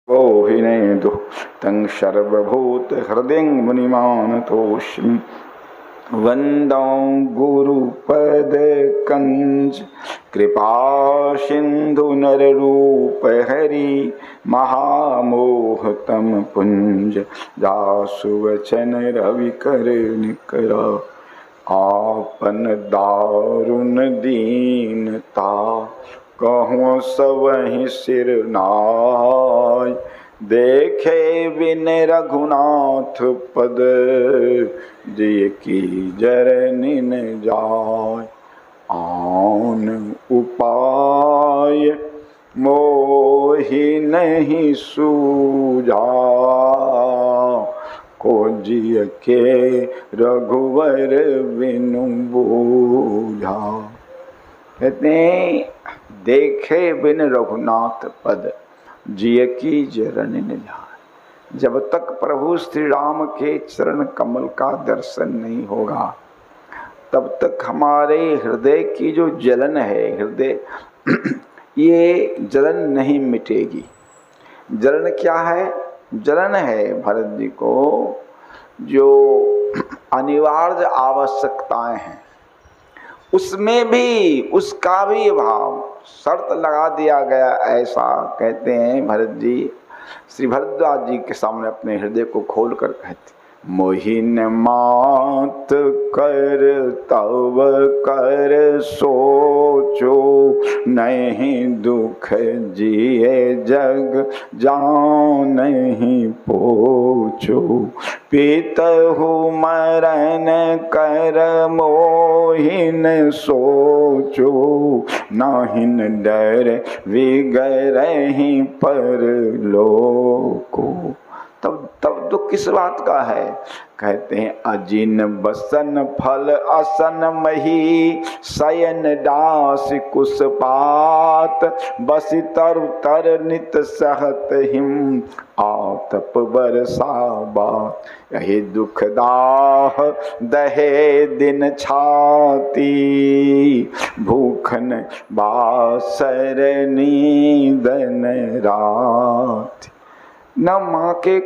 मोहिनेदु तं सर्वभूत हृदय मुनिमानतोऽस्मि वंदो गुरुपदकंज कृपा सिंधु नररूप हरि महामोहतम पुंज दासुवचन रविकर निकरा आपन दारुण दीनता कहूँ सबहि सिर नाय देखे बिन रघुनाथ पद जिय की जरनि न जाय आन उपाय मोहि नहीं सूझा को जिय के रघुवर बिनु बूझा। कहते हैं देखे बिन रघुनाथ पद जिय की जरनि न जाय। जब तक प्रभु श्री राम के चरण कमल का दर्शन नहीं होगा तब तक हमारे हृदय की जो जलन है, हृदय ये जलन नहीं मिटेगी। जलन क्या है? जलन है भरत जी को जो अनिवार्य आवश्यकताएं हैं उसमें भी उसका भी अभाव शर्त लगा दिया गया। ऐसा कहते हैं भरत जी श्री भरद्वाज जी के सामने अपने हृदय को खोल कर कहते, मोहिन मात कर तब कर सोचो नहीं दुख जिए जग जाओ नहीं पोचो पीतहु मरण कर मोहिन सोचो नाहिन डर विगरहि पर लोको। तब तो किस बात का है? कहते हैं अजिन बसन फल असन मही शयन दास कुसपात बसि तरु तर नित सहत हिम आतप बरसा बात यही दुख दाह दहे दिन छाती भूखन बासर नींदन रात। न माँ के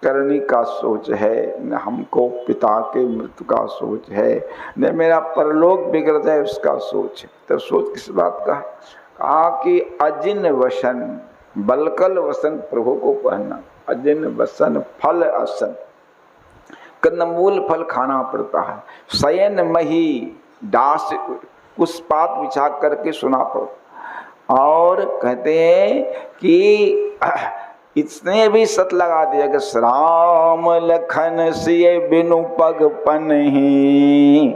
करनी का सोच है, न हमको पिता के मृत्यु का सोच है, न मेरा परलोक बिगड़ जाए उसका सोच है। तो सोच किस बात का है? कहा कि अजिन वसन, बलकल वसन प्रभु को पहनना। अजिन वसन फल असन, कंदमूल फल खाना पड़ता है। शयन मही दास पुष्पात बिछा करके सुना पड़ता। और कहते हैं कि इसने भी सत लगा दिया कि श्राम लखन सिए बिनु पग पनहि,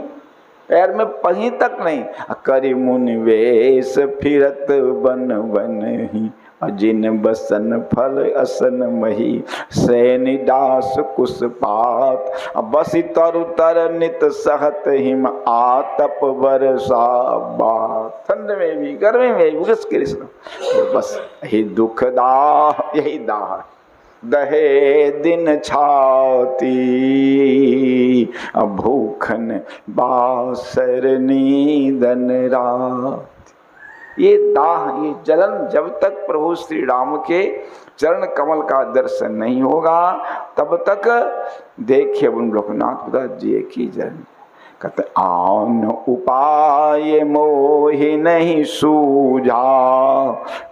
पैर में पही तक नहीं। करि मुनि वेश फिरत बन बनहि अजिन बसन फल असन मही सैनि दास कुसपात बसि तरु तर नित सहत हिम आतप बरसा बात। ठंड में भी गर्मी में भी कृष्ण बस यही दुख दाह, यही दाह दहे दिन छाती भूखन बासर नींदन रात। ये दाह, ये जलन जब तक प्रभु श्री राम के चरण कमल का दर्शन नहीं होगा तब तक देखिए रघुनाथ पिता जी की जलन। कहते आन उपाय मोहि नहीं सूझा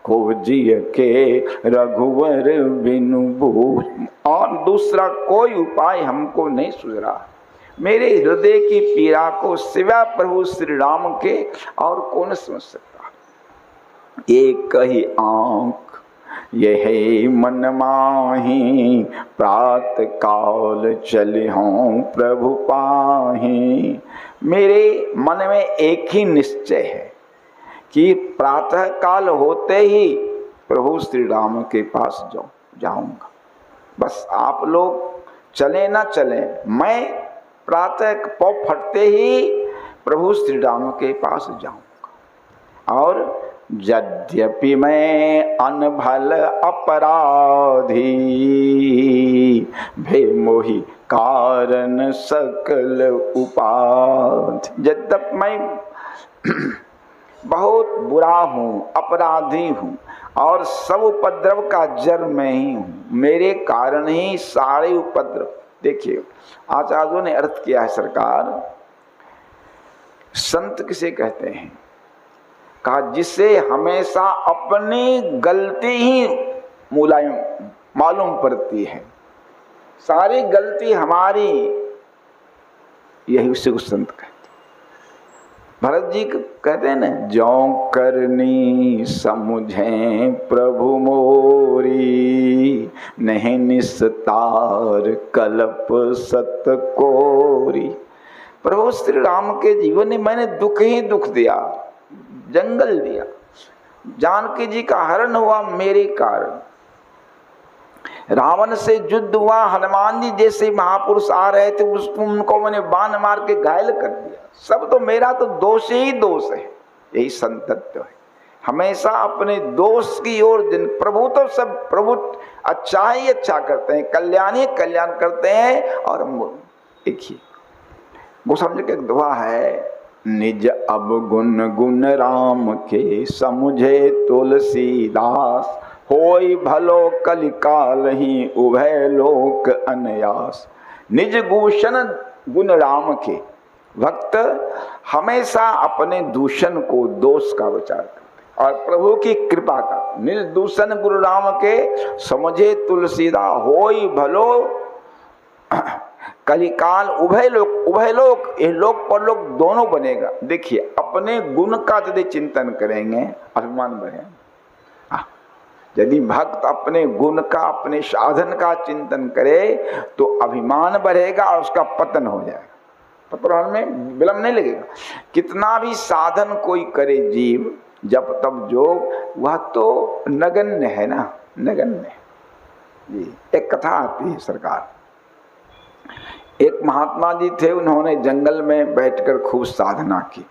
को जिय के रघुवर बिनु बूझ। और दूसरा कोई उपाय हमको नहीं सूझ रहा। मेरे हृदय की पीड़ा को सिवा प्रभु श्री राम के और कौन समझ सकता? एक ही आँख यही मन माही प्रात काल चलिहों प्रभु पाही। मेरे मन में एक ही निश्चय है कि प्रातः काल होते ही प्रभु श्री राम के पास जाऊंगा। बस आप लोग चले ना चले, मैं प्रातः पौ फटते ही प्रभु श्री राम के पास जाऊंगा। और यद्यपि मैं अनभल अपराधी भे मोहि कारण सकल उपाधि। यद्यपि मैं बहुत बुरा हूँ, अपराधी हूँ और सब उपद्रव का जड़ मैं ही हूँ, मेरे कारण ही सारे उपद्रव। देखिए आचार्यों ने अर्थ किया है सरकार, संत किसे कहते हैं? कहा जिसे हमेशा अपनी गलती ही मुलायम मालूम पड़ती है, सारी गलती हमारी, यही उसे को संत कहते। भरत जी कहते हैं ना, ज्यों करनी समझे प्रभु मोरी, नहीं निस्तार कल्प सत कोरी। प्रभु श्री राम के जीवन में मैंने दुख ही दुख दिया, जंगल दिया, जानकी जी का हरण हुआ मेरे कारण, रावण से युद्ध हुआ, हनुमान जी जैसे महापुरुष आ रहे थे उनको मैंने बाण मार के घायल कर दिया, सब तो मेरा तो दोष ही दोष है। यही संतत्व है, हमेशा अपने दोष की ओर दिन। प्रभु तो सब प्रभु अच्छा ही अच्छा करते हैं, कल्याण ही कल्याण करते हैं। और देखिए वो समझ के दुआ है, निज अब गुण गुण राम के समुझे तुलसीदास, होई भलो कलिकाल ही उभय लोक अनयास। निज भूषण गुण राम के, भक्त हमेशा अपने दूषण को, दोष का विचार करते और प्रभु की कृपा का। निज दूषण गुरु राम के समझे तुलसीदा, होई भलो कलिकाल उभय लोक। उभय लोक, ये लोक पर लोक दोनों बनेगा। देखिए अपने गुण का यदि चिंतन करेंगे अभिमान बढ़ेगा। यदि भक्त अपने गुण का, अपने साधन का चिंतन करे तो अभिमान बढ़ेगा और उसका पतन हो जाएगा। पतन में विलंब नहीं लगेगा। कितना भी साधन कोई करे जीव, जब तब जोग, वह तो नगण्य है ना, नगण्य जी। एक कथा आती है सरकार, एक महात्मा जी थे, उन्होंने जंगल में बैठकर खूब साधना की।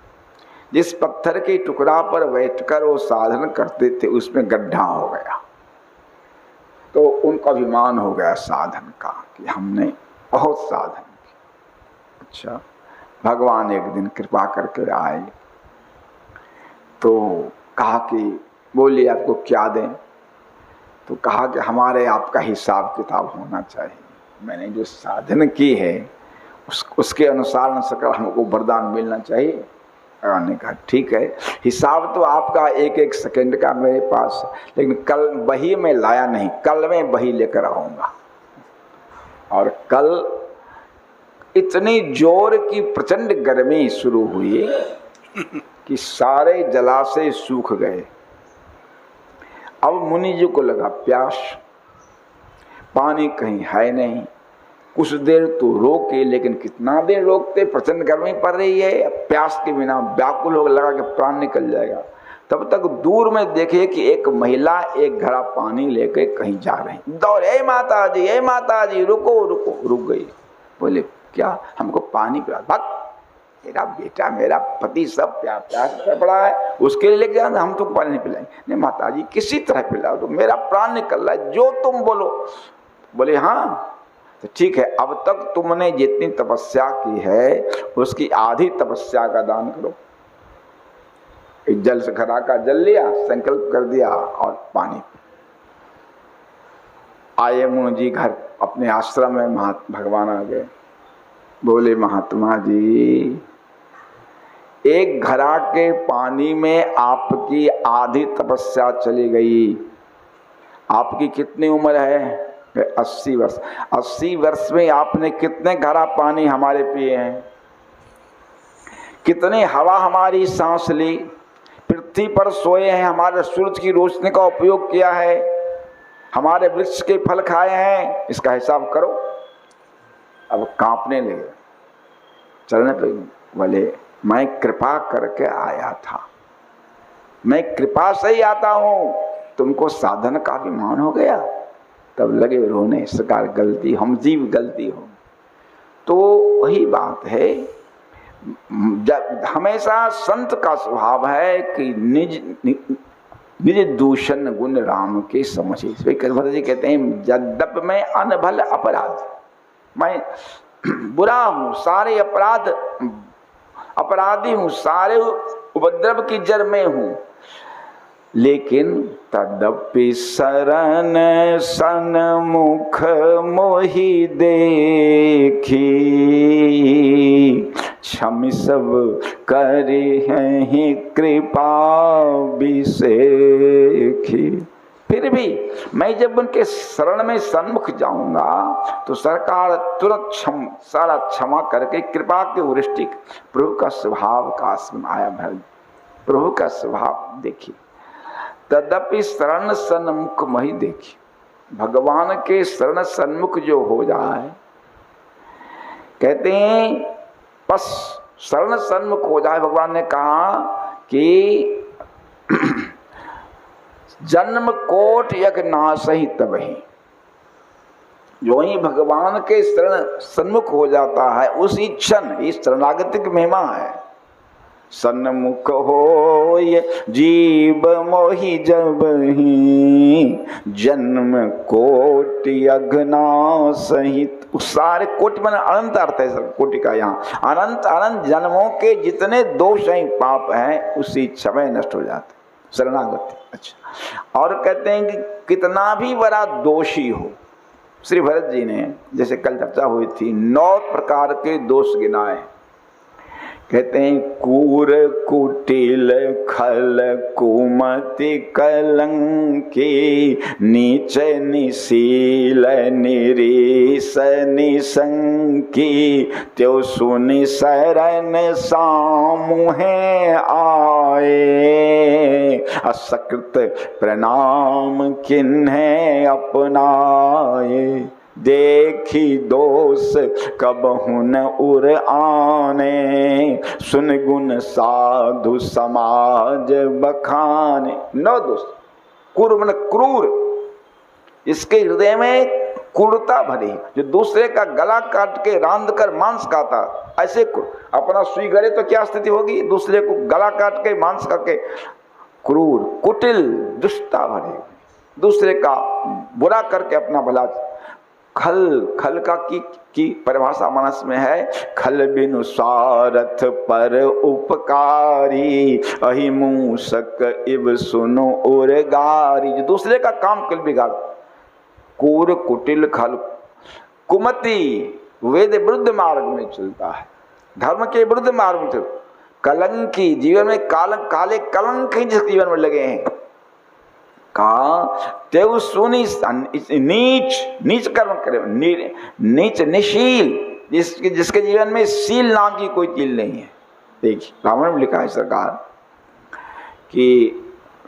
जिस पत्थर के टुकड़ा पर बैठकर वो साधन करते थे उसमें गड्ढा हो गया, तो उनको अभिमान हो गया साधन का कि हमने बहुत साधन किया। अच्छा, भगवान एक दिन कृपा करके आए तो कहा कि बोलिए आपको क्या दें? तो कहा कि हमारे आपका हिसाब किताब होना चाहिए, मैंने जो साधन की है उसके अनुसार हमको वरदान मिलना चाहिए। ने कहा ठीक है, हिसाब तो आपका एक एक सेकंड का मेरे पास, लेकिन कल बही में लाया नहीं, कल मैं बही लेकर आऊंगा। और कल इतनी जोर की प्रचंड गर्मी शुरू हुई कि सारे जलाशय सूख गए। अब मुनि जी को लगा प्यास, पानी कहीं है नहीं। कुछ देर तो रोके, लेकिन कितना देर रोकते, प्रचंड गर्मी पड़ रही है, प्यास के बिना व्याकुल हो लगा कि प्राण निकल जाएगा। तब तक दूर में देखे कि एक महिला एक घड़ा पानी लेके कहीं जा रही, दौड़े, ए माता जी, ए माता जी, रुको रुको। रुक गई, बोले क्या? हमको पानी पिला। भाग, मेरा बेटा, मेरा पति सब प्यास पड़ा है, उसके लिए लेके जाना, हम तुमको पानी नहीं पिलाएंगे। नहीं माता जी, किसी तरह पिलाओ, तो मेरा प्राण निकल रहा है, जो तुम बोलो। बोले हाँ तो ठीक है, अब तक तुमने जितनी तपस्या की है उसकी आधी तपस्या का दान करो। एक जल से घड़ा का जल लिया, संकल्प कर दिया और पानी। आए मुनि जी घर, अपने आश्रम में भगवान आ गए। बोले महात्मा जी, एक घड़ा के पानी में आपकी आधी तपस्या चली गई। आपकी कितनी उम्र है? 80 वर्ष। 80 वर्ष में आपने कितने घड़ा पानी हमारे पिए हैं, कितनी हवा हमारी सांस ली, पृथ्वी पर सोए हैं, हमारे सूरज की रोशनी का उपयोग किया है, हमारे वृक्ष के फल खाए हैं, इसका हिसाब करो। अब कांपने लगे, चलने पे बोले मैं कृपा करके आया था, मैं कृपा से ही आता हूं, तुमको साधन का अभिमान हो गया। तब लगे रोने, सरकार गलती, हम जीव गलती हो। तो वही बात है, जब हमेशा संत का स्वभाव है कि निज दूषण गुण राम के समझे। भरत जी कहते हैं, यद्यप मैं अनभल अपराध, मैं बुरा हूँ, सारे अपराधी हूँ, सारे उपद्रव की जड़ में हूँ, लेकिन तदपि शरण सन्मुख मोहि देखी, क्षमि सब करे हैं कृपा बिसेखी। फिर भी मैं जब उनके शरण में सन्मुख जाऊंगा तो सरकार तुरंत सारा क्षमा करके कृपा के वृष्टि। प्रभु का स्वभाव का आया भर, प्रभु का स्वभाव देखिए। तदपि शरण सन्मुख मही देखी, भगवान के शरण सन्मुख जो हो जाए, कहते हैं बस शरण सन्मुख हो जाए। भगवान ने कहा कि जन्म कोट यज्ञ नासहि तबहि, जो ही भगवान के शरण सन्मुख हो जाता है उसी क्षण, इस शरणागति की महिमा है। सन्मुख हो ये जीव मोहि जबहि, जन्म कोटि यज्ञ नासहि। सारे कोटि माने अनंत अर्थ है सर कोटि का, यहाँ अनंत अनंत जन्मों के जितने दोष हैं पाप हैं उसी समय नष्ट हो जाते शरणागति। अच्छा, और कहते हैं कि कितना भी बड़ा दोषी हो, श्री भरत जी ने जैसे कल चर्चा हुई थी 9 प्रकार के दोष गिनाए। कहते हैं कूर कुटिल खल कुमति कलंकी, नीच निशील निरीस निसंकी, त्यो सुनि शरण सामुहे आए, असकृत प्रणाम किन्हें अपनाए, देखी दोष कबहु न उर आने, सुन गुण साधु समाज बखाने। 9 दोष। क्रूर मन क्रूर, इसके हृदय में क्रूरता भरी, जो दूसरे का गला काट के रांध कर मांस खाता, ऐसे अपना सुई गड़े तो क्या स्थिति होगी, दूसरे को गला काट के मांस करके क्रूर कुटिल दुष्टता भरी, दूसरे का बुरा करके अपना भला। खल, खल का की परिभाषा मानस में है, खल बिनु सारथ पर उपकारी, अहि मूसक इब सुनो और गारी, जो दूसरे का काम कल बिगाड़। कूर कुटिल खल, कुमति वेद विरुद्ध मार्ग में चलता है, धर्म के विरुद्ध मार्ग में चलता। कलंकी, जीवन में काले कलंक ही जिस जीवन में लगे हैं। कहा तेव सुनी, नीच कर्म करे, नीच निशील, जिसके जीवन में शील नाम की कोई चीज नहीं है। देखिए रावण में लिखा है सरकार कि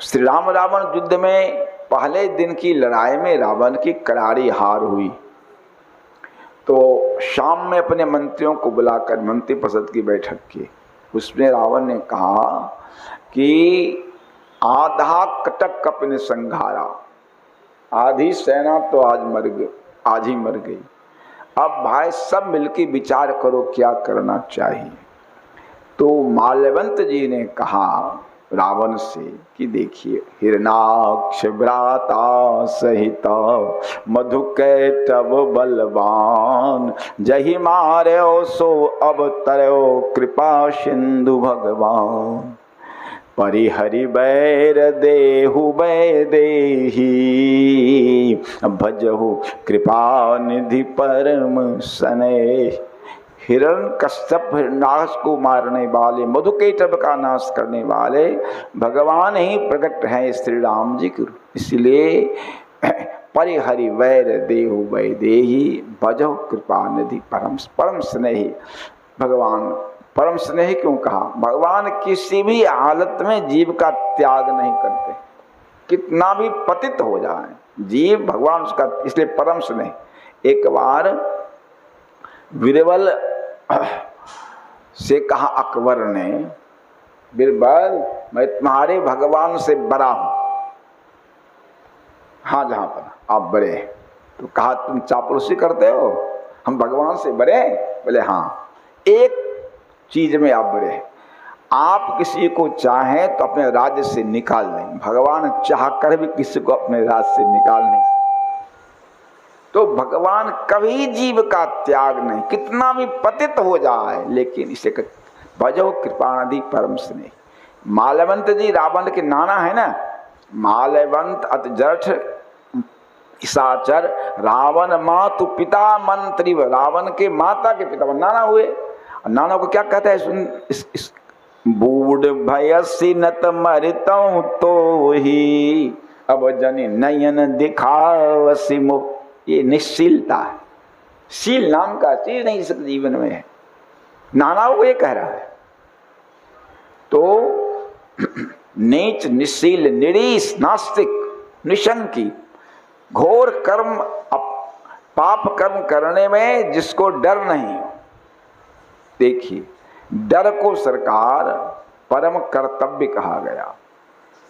श्री राम रावण युद्ध में पहले दिन की लड़ाई में रावण की करारी हार हुई, तो शाम में अपने मंत्रियों को बुलाकर मंत्री परिषद की बैठक की। उसमें रावण ने कहा कि आधा कटक कपने संघारा, आधी सेना तो आज ही मर गई। अब भाई सब मिलकर विचार करो क्या करना चाहिए। तो माल्यवंत जी ने कहा रावण से कि देखिए, हिरणाक्ष भ्राता सहित मधुकैटभ बलवान, जहि मार्यो सो अब तरयो कृपा सिंधु भगवान, परिहरि बैर देहु वैदेही, भजहु कृपा निधि परम स्नेह। हिरण्यकश्यप नाश को मारने वाले, मधुकैटभ का नाश करने वाले भगवान ही प्रकट हैं श्री राम जी के। इसलिए परिहरि वैर देहु वैदेही, भजहु कृपा निधि परम स्नेही। भगवान परम स्नेही क्यों कहा? भगवान किसी भी हालत में जीव का त्याग नहीं करते, कितना भी पतित हो जाए जीव, भगवान उसका, इसलिए परम स्नेह। एक बार बीरबल से कहा अकबर ने, बीरबल मैं तुम्हारे भगवान से बड़ा हूं। हाँ जहां पर आप बड़े, तो कहा तुम चापलूसी करते हो, हम भगवान से बड़े? बोले हाँ, एक चीज में आप बड़े हैं, आप किसी को चाहें तो अपने राज्य से निकाल दें, भगवान चाह कर भी किसी को अपने राज्य से निकाल नहीं सकते। तो भगवान कभी जीव का त्याग नहीं, कितना भी पतित हो जाए, लेकिन इसे भजो कृपानिधि परम स्नेह। माल्यवंत जी रावण के नाना है ना, माल्यवंत अति जठ साचर रावण मातु पिता मंत्री, रावण के माता के पिता नाना हुए। नाना को क्या कहता है सुन, इस बूढ़ भयसी नत मरतौ तो ही अब जन नयन दिखावसी मो। ये निश्शीलता है, शील नाम का चीज नहीं इस जीवन में है। नाना को ये कह रहा है। तो नीच निशील निरीश नास्तिक निशंकी घोर कर्म पाप कर्म करने में जिसको डर नहीं। देखिए डर को सरकार परम कर्तव्य कहा गया,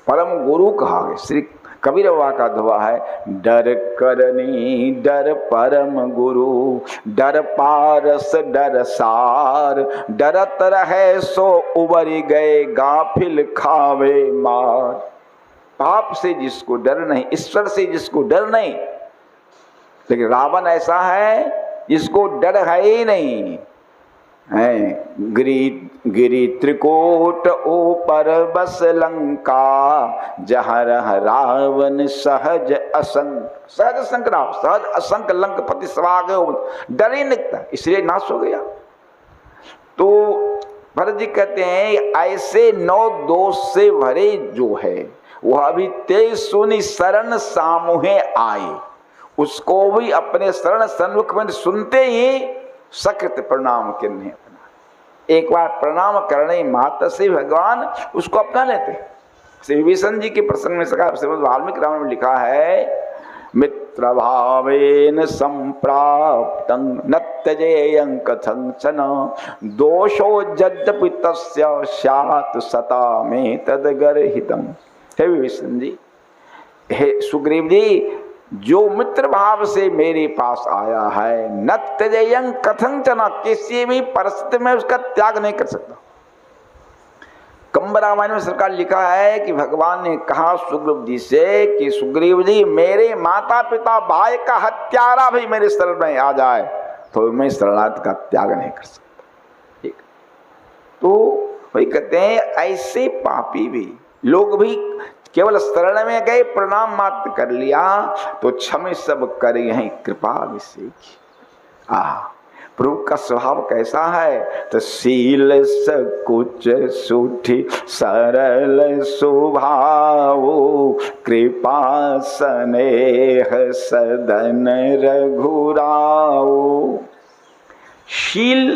परम गुरु कहा गया। श्री कबीर बाबा का दुआ है, डर करनी डर परम गुरु, डर पारस डर सार, डरत रहे सो उबर गए गाफिल खावे मार। पाप से जिसको डर नहीं, ईश्वर से जिसको डर नहीं, लेकिन रावण ऐसा है जिसको डर है ही नहीं है। गिरी त्रिकोट ऊपर बस लंका, जहाँ रह रावण सहज असंक। सहज असंक राव, सहज असंक लंकपति स्वाग, डर ही निकता, इसलिए नाश हो गया। तो भरत जी कहते हैं ऐसे 9 दोष से भरे जो है वह अभी ते सुनी शरण सामुहे आए, उसको भी अपने शरण सन्मुख में सुनते ही सकृत प्रणाम करने अपना। एक बार प्रणाम करने मात्र से भगवान उसको अपना लेते। श्री विभीषण जी के प्रसंग में श्रीमद् वाल्मीकि रामायण में लिखा है, मित्र भावेन संप्राप्तं न त्यजेयं कथंचन, दोषो यद्यपि तस्य स्यात् सता में तद्गर्हितम्। हे विभीषण जी, हे सुग्रीव जी, जो मित्र भाव से मेरे पास आया है न त्यजेयं कथंचन, किसी भी परिस्थिति में उसका त्याग नहीं कर सकता। कंब रामायण में सरकार लिखा है कि भगवान ने कहा सुग्रीव जी से कि सुग्रीव जी मेरे माता पिता भाई का हत्यारा भी मेरे शरण में आ जाए तो मैं शरणार्थ का त्याग नहीं कर सकता। ठीक, तो वही कहते हैं ऐसे पापी भी लोग भी केवल शरण में गए, प्रणाम मात्र कर लिया तो क्षमे सब करे हैं कृपा अभिषेक। प्रभु का स्वभाव कैसा है, तो शील सकुच सुठी सरल स्वभाव, कृपा स्नेह सदन रघुराव। शील